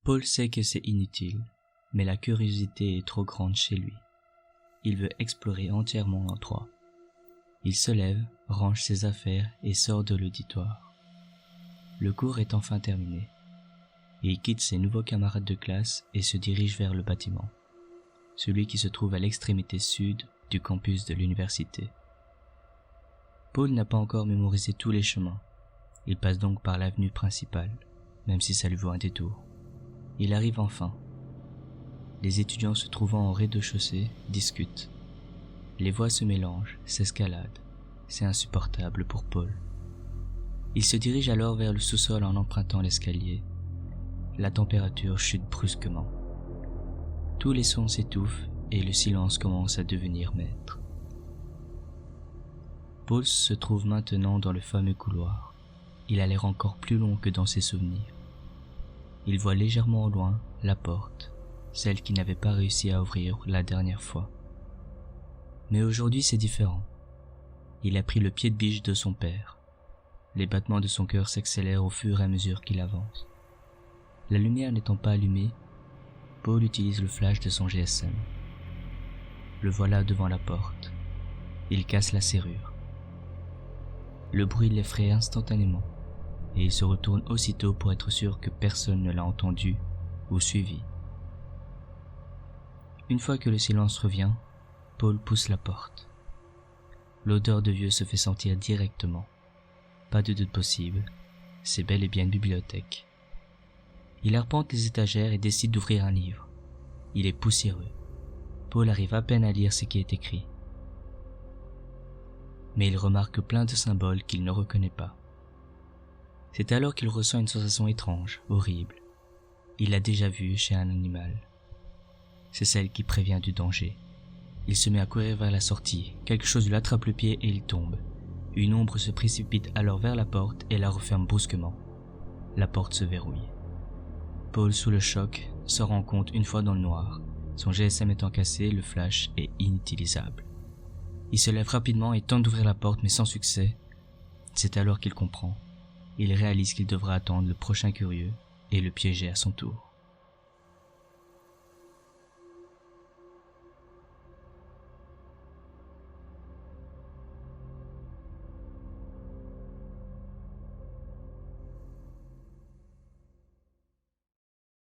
Paul sait que c'est inutile, mais la curiosité est trop grande chez lui. Il veut explorer entièrement l'endroit. Il se lève, range ses affaires et sort de l'auditoire. Le cours est enfin terminé. Il quitte ses nouveaux camarades de classe et se dirige vers le bâtiment, celui qui se trouve à l'extrémité sud du campus de l'université. Paul n'a pas encore mémorisé tous les chemins. Il passe donc par l'avenue principale, même si ça lui vaut un détour. Il arrive enfin. Les étudiants se trouvant au rez-de-chaussée discutent. Les voix se mélangent, s'escaladent. C'est insupportable pour Paul. Il se dirige alors vers le sous-sol en empruntant l'escalier. La température chute brusquement. Tous les sons s'étouffent et le silence commence à devenir maître. Paul se trouve maintenant dans le fameux couloir. Il a l'air encore plus long que dans ses souvenirs. Il voit légèrement au loin la porte, celle qu'il n'avait pas réussi à ouvrir la dernière fois. Mais aujourd'hui c'est différent. Il a pris le pied de biche de son père. Les battements de son cœur s'accélèrent au fur et à mesure qu'il avance. La lumière n'étant pas allumée, Paul utilise le flash de son GSM. Le voilà devant la porte. Il casse la serrure. Le bruit l'effraie instantanément, et il se retourne aussitôt pour être sûr que personne ne l'a entendu ou suivi. Une fois que le silence revient, Paul pousse la porte. L'odeur de vieux se fait sentir directement. Pas de doute possible, c'est bel et bien une bibliothèque. Il arpente les étagères et décide d'ouvrir un livre. Il est poussiéreux. Paul arrive à peine à lire ce qui est écrit. Mais il remarque plein de symboles qu'il ne reconnaît pas. C'est alors qu'il ressent une sensation étrange, horrible. Il l'a déjà vue chez un animal. C'est celle qui prévient du danger. Il se met à courir vers la sortie. Quelque chose lui attrape le pied et il tombe. Une ombre se précipite alors vers la porte et la referme brusquement. La porte se verrouille. Paul, sous le choc, se rend compte une fois dans le noir. Son GSM étant cassé, le flash est inutilisable. Il se lève rapidement et tente d'ouvrir la porte mais sans succès. C'est alors qu'il comprend. Il réalise qu'il devra attendre le prochain curieux et le piéger à son tour.